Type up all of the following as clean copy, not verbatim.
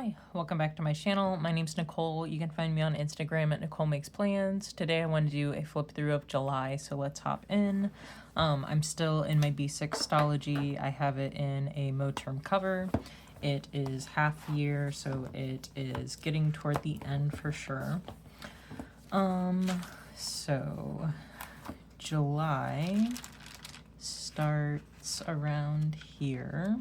Hi, welcome back to my channel. My name's Nicole. You can find me on Instagram at Nicole Makes Plans. Today I want to do a flip through of July, so let's hop in. I'm still in my B6 stalogy. I have it in a Moterm cover. It is half year, so it is getting toward the end for sure. So July starts around here.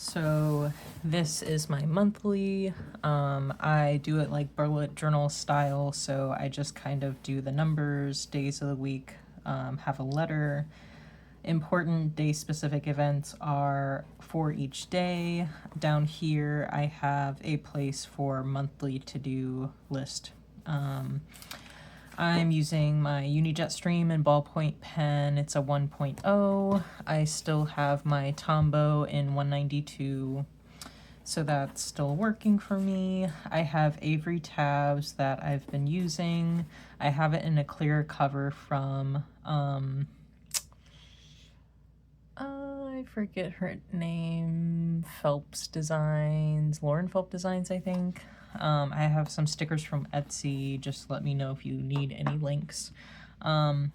So this is my monthly. I do it like bullet journal style, so I just kind of do the numbers, days of the week, have a letter. Important day-specific events are for each day. Down here I have a place for monthly to-do list. I'm using my Unijetstream and ballpoint pen. It's a 1.0. I still have my Tombow in 192, so that's still working for me. I have Avery tabs that I've been using. I have it in a clear cover from, I forget her name, Phelps Designs, Lauren Phelps Designs, I think. I have some stickers from Etsy. Just let me know if you need any links. I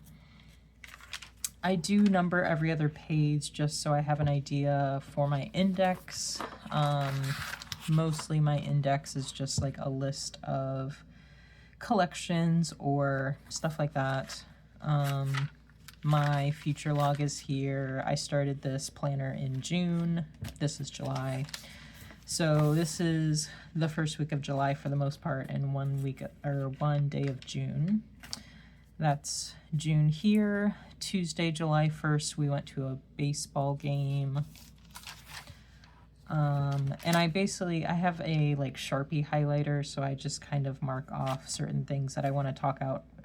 do number every other page just so I have an idea for my index. Mostly my index is just like a list of collections or stuff like that. My future log is here. I started this planner in June. This is July. So this is the first week of July for the most part, and 1 week or 1 day of June. That's June here. Tuesday, July 1st, we went to a baseball game. And I have a like Sharpie highlighter, so I just kind of mark off certain things that I want to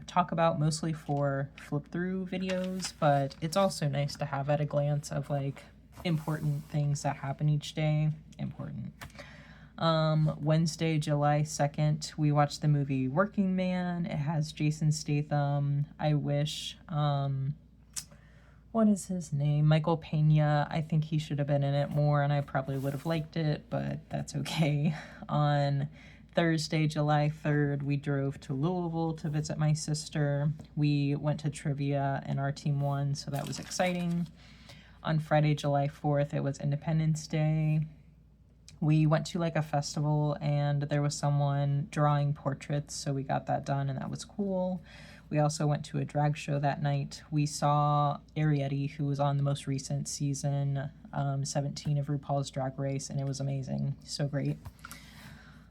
talk about, mostly for flip through videos, but it's also nice to have at a glance of like important things that happen each day. Important. Wednesday, July 2nd, we watched the movie Working Man. It has Jason Statham. I wish, what is his name? Michael Pena. I think he should have been in it more, and I probably would have liked it, but that's okay. On Thursday, July 3rd, we drove to Louisville to visit my sister. We went to trivia, and our team won, so that was exciting. On Friday, July 4th, it was Independence Day. We went to like a festival and there was someone drawing portraits, so we got that done and that was cool. We also went to a drag show that night. We saw Ariete, who was on the most recent season 17 of RuPaul's Drag Race, and it was amazing. So great.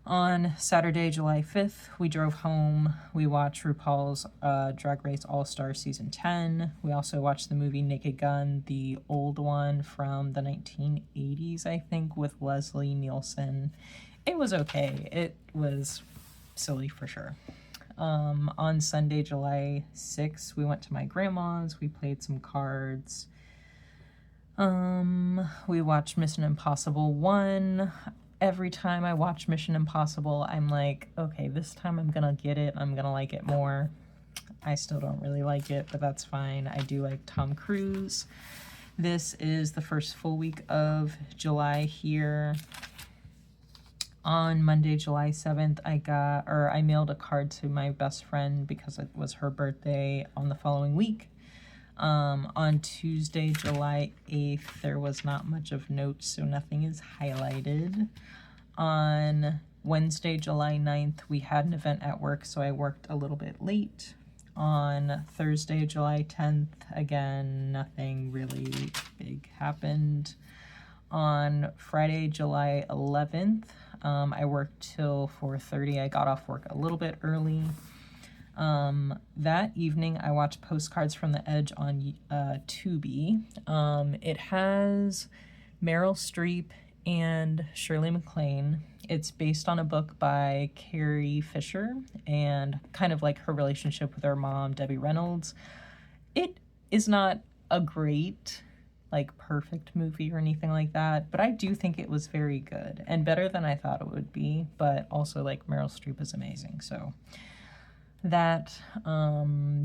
On Saturday, July 5th, we drove home. We watched RuPaul's Drag Race All-Star Season 10. We also watched the movie Naked Gun, the old one from the 1980s, I think, with Leslie Nielsen. It was okay. It was silly for sure. On Sunday, July 6th, we went to my grandma's. We played some cards. We watched Mission Impossible 1. Every time I watch Mission Impossible, I'm like, okay, this time I'm gonna get it. I'm gonna like it more. I still don't really like it, but that's fine. I do like Tom Cruise. This is the first full week of July here. On Monday, July 7th, I mailed a card to my best friend because it was her birthday on the following week. On Tuesday, July 8th, there was not much of note, so nothing is highlighted. On Wednesday, July 9th, we had an event at work, so I worked a little bit late. On Thursday, July 10th, again, nothing really big happened. On Friday, July 11th, I worked till 4:30. I got off work a little bit early. That evening, I watched Postcards from the Edge on Tubi. It has Meryl Streep and Shirley MacLaine. It's based on a book by Carrie Fisher and kind of like her relationship with her mom, Debbie Reynolds. It is not a great, like, perfect movie or anything like that, but I do think it was very good and better than I thought it would be, but also, like, Meryl Streep is amazing, so. that.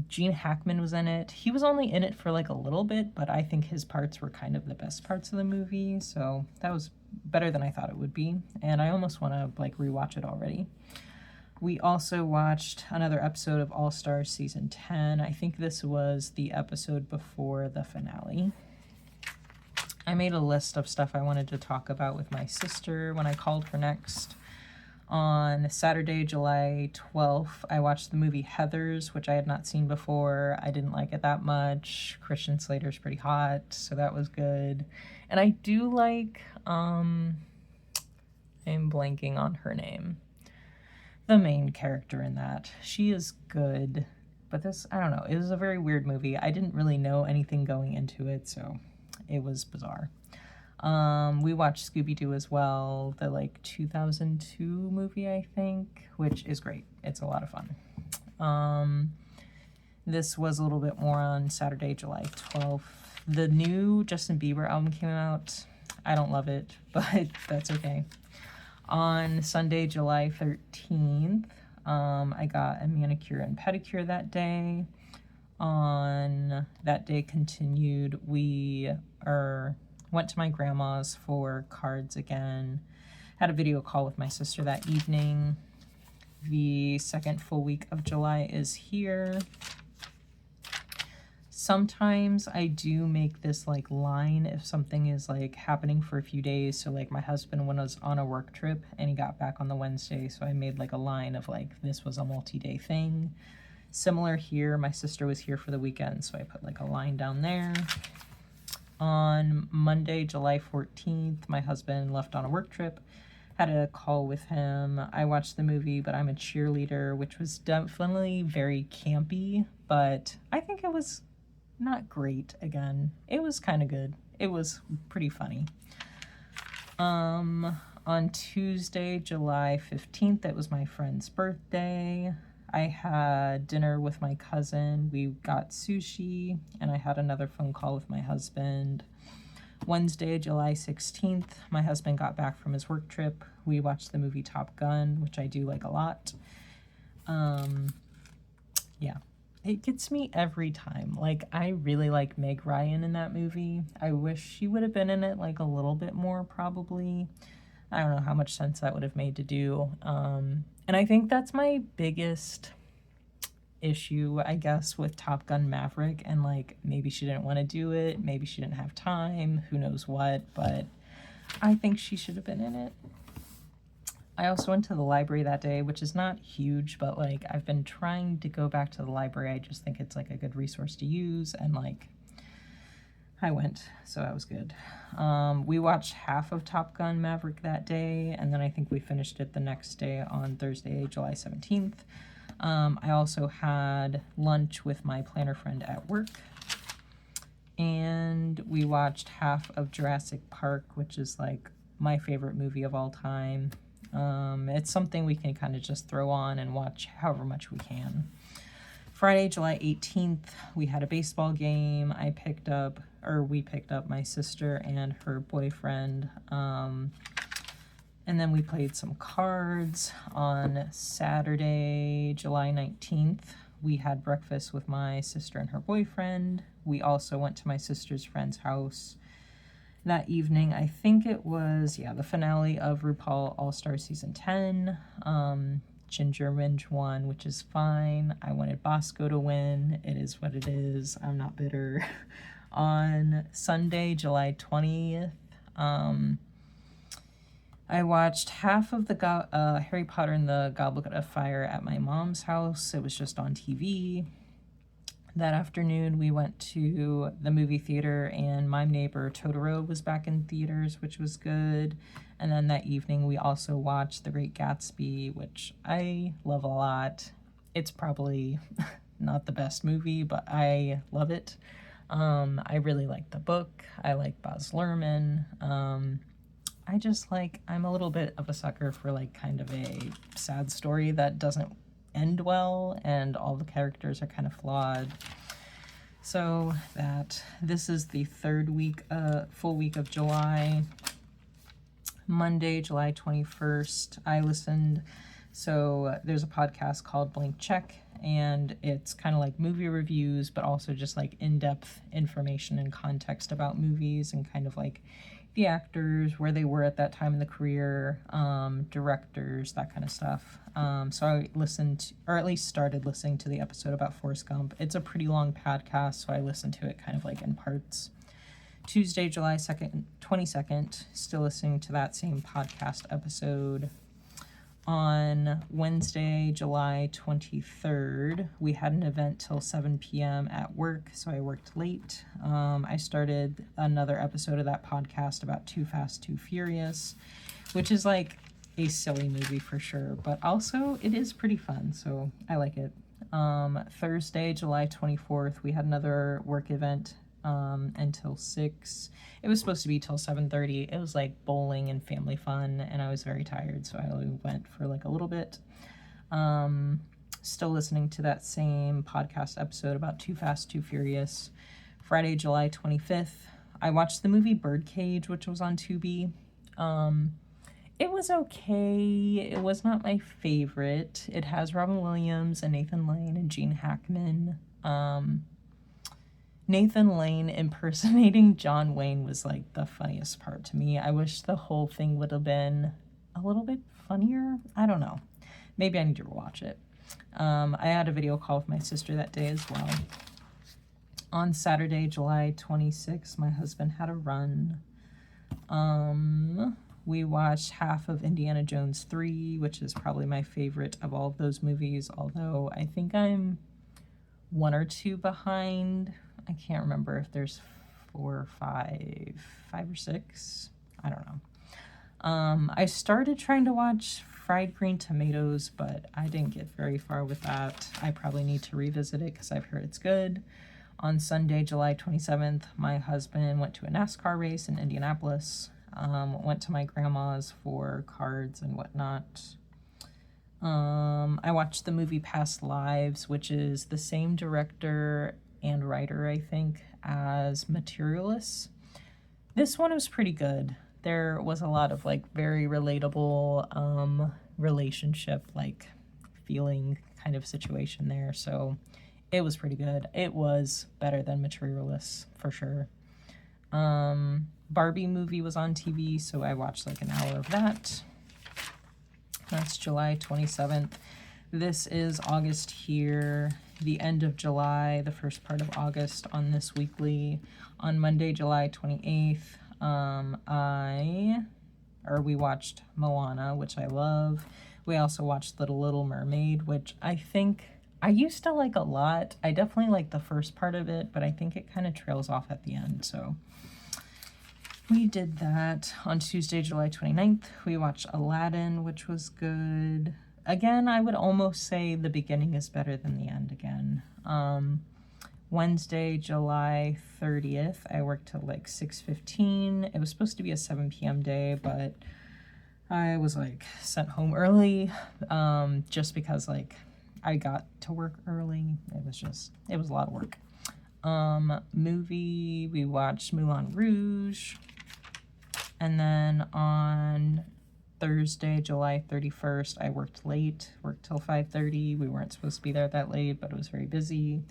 Gene Hackman was in it. He was only in it for like a little bit, but I think his parts were kind of the best parts of the movie, so that was better than I thought it would be, and I almost want to like rewatch it already. We also watched another episode of All Stars season 10. I think this was the episode before the finale. I made a list of stuff I wanted to talk about with my sister when I called her next. On Saturday, July 12th, I watched the movie Heathers, which I had not seen before. I didn't like it that much. Christian Slater's pretty hot, so that was good. And I do like, I'm blanking on her name. The main character in that. She is good, but this, I don't know, it was a very weird movie. I didn't really know anything going into it, so it was bizarre. We watched Scooby-Doo as well, the like 2002 movie, I think, which is great. It's a lot of fun. This was a little bit more on Saturday, July 12th. The new Justin Bieber album came out. I don't love it, but that's okay. On Sunday, July 13th, I got a manicure and pedicure that day. On that day continued, we went to my grandma's for cards again. Had a video call with my sister that evening. The second full week of July is here. Sometimes I do make this like line if something is like happening for a few days. So like my husband was on a work trip and he got back on the Wednesday. So I made like a line of like, this was a multi-day thing. Similar here, my sister was here for the weekend. So I put like a line down there. On Monday, July 14th, my husband left on a work trip. Had a call with him. I watched the movie, But I'm a Cheerleader, which was definitely very campy, but I think it was not great again. It was kind of good. It was pretty funny. On Tuesday, July 15th, it was my friend's birthday. I had dinner with my cousin. We got sushi, and I had another phone call with my husband. Wednesday, July 16th, my husband got back from his work trip. We watched the movie Top Gun, which I do like a lot. Yeah, it gets me every time. Like, I really like Meg Ryan in that movie. I wish she would have been in it like a little bit more, probably. I don't know how much sense that would have made to do. And I think that's my biggest issue, I guess, with Top Gun Maverick. And like, maybe she didn't want to do it. Maybe she didn't have time. Who knows what. But I think she should have been in it. I also went to the library that day, which is not huge, but like, I've been trying to go back to the library. I just think it's like a good resource to use. And like, I went, so that was good. We watched half of Top Gun Maverick that day, and then I think we finished it the next day on Thursday, July 17th. I also had lunch with my planner friend at work, and we watched half of Jurassic Park, which is like my favorite movie of all time. It's something we can kind of just throw on and watch however much we can. Friday, July 18th, we had a baseball game. We picked up my sister and her boyfriend. And then we played some cards. On Saturday, July 19th, we had breakfast with my sister and her boyfriend. We also went to my sister's friend's house that evening. I think it was, the finale of RuPaul All-Star Season 10. Ginger Minge won, which is fine. I wanted Bosco to win. It is what it is. I'm not bitter. On Sunday, July 20th, I watched half of the Harry Potter and the Goblet of Fire at my mom's house. It was just on TV. That afternoon, we went to the movie theater, and My Neighbor Totoro was back in theaters, which was good. And then that evening, we also watched The Great Gatsby, which I love a lot. It's probably not the best movie, but I love it. I really like the book. I like Baz Luhrmann. I'm a little bit of a sucker for like kind of a sad story that doesn't end well, and all the characters are kind of flawed. So this is the third full week of July. Monday, July 21st, I listened. So there's a podcast called Blank Check. and it's kind of like movie reviews, but also just like in-depth information and context about movies and kind of like the actors, where they were at that time in the career, directors, that kind of stuff. So I listened, or at least started listening to the episode about Forrest Gump. It's a pretty long podcast, so I listened to it kind of like in parts. Tuesday, July 22nd, still listening to that same podcast episode. On Wednesday, July 23rd, we had an event till 7 p.m. at work, so I worked late. I started another episode of that podcast about Too Fast, Too Furious, which is like a silly movie for sure, but also it is pretty fun, so I like it. Thursday, July 24th, we had another work event until 6. It was supposed to be till 7:30. It was like bowling and family fun, and I was very tired, so I only went for like a little bit. Still listening to that same podcast episode about Too Fast, Too Furious. Friday, July 25th, I watched the movie Birdcage, which was on Tubi. It was okay. It was not my favorite. It has Robin Williams and Nathan Lane and Gene Hackman. Nathan Lane impersonating John Wayne was like the funniest part to me. I wish the whole thing would have been a little bit funnier. I don't know. Maybe I need to watch it. I had a video call with my sister that day as well. On Saturday, July 26th, my husband had a run. We watched half of Indiana Jones 3, which is probably my favorite of all of those movies, although I think I'm 1 or 2 behind. I can't remember if there's 4 or 5 or 6. I don't know. I started trying to watch Fried Green Tomatoes, but I didn't get very far with that. I probably need to revisit it because I've heard it's good. On Sunday, July 27th, my husband went to a NASCAR race in Indianapolis. Went to my grandma's for cards and whatnot. I watched the movie Past Lives, which is the same director and writer, I think, as Materialists. This one was pretty good. There was a lot of like very relatable relationship, like feeling kind of situation there. So it was pretty good. It was better than Materialists for sure. Barbie movie was on TV, so I watched like an hour of that. That's July 27th. This is August here, the end of July, the first part of August on this weekly. On Monday, July 28th, we watched Moana, which I love. We also watched Little Mermaid, which I think I used to like a lot. I definitely like the first part of it, but I think it kind of trails off at the end, so we did that. On Tuesday, July 29th, we watched Aladdin, which was good. Again, I would almost say the beginning is better than the end again. Wednesday, July 30th, I worked till like 6:15. It was supposed to be a 7 p.m. day, but I was like sent home early just because like I got to work early. It was a lot of work. Movie, we watched Moulin Rouge. And then on Thursday, July 31st, I worked late, worked till 5:30. We weren't supposed to be there that late, but it was very busy.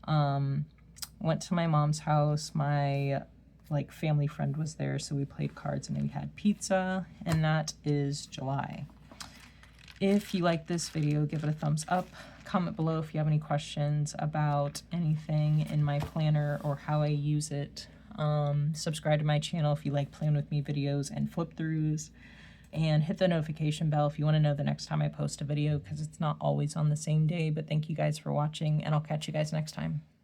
Went to my mom's house. My like family friend was there, so we played cards and then we had pizza, and that is July. If you like this video, give it a thumbs up. Comment below if you have any questions about anything in my planner or how I use it. Subscribe to my channel if you like Plan With Me videos and flip-throughs. And hit the notification bell if you want to know the next time I post a video, because it's not always on the same day. But thank you guys for watching, and I'll catch you guys next time.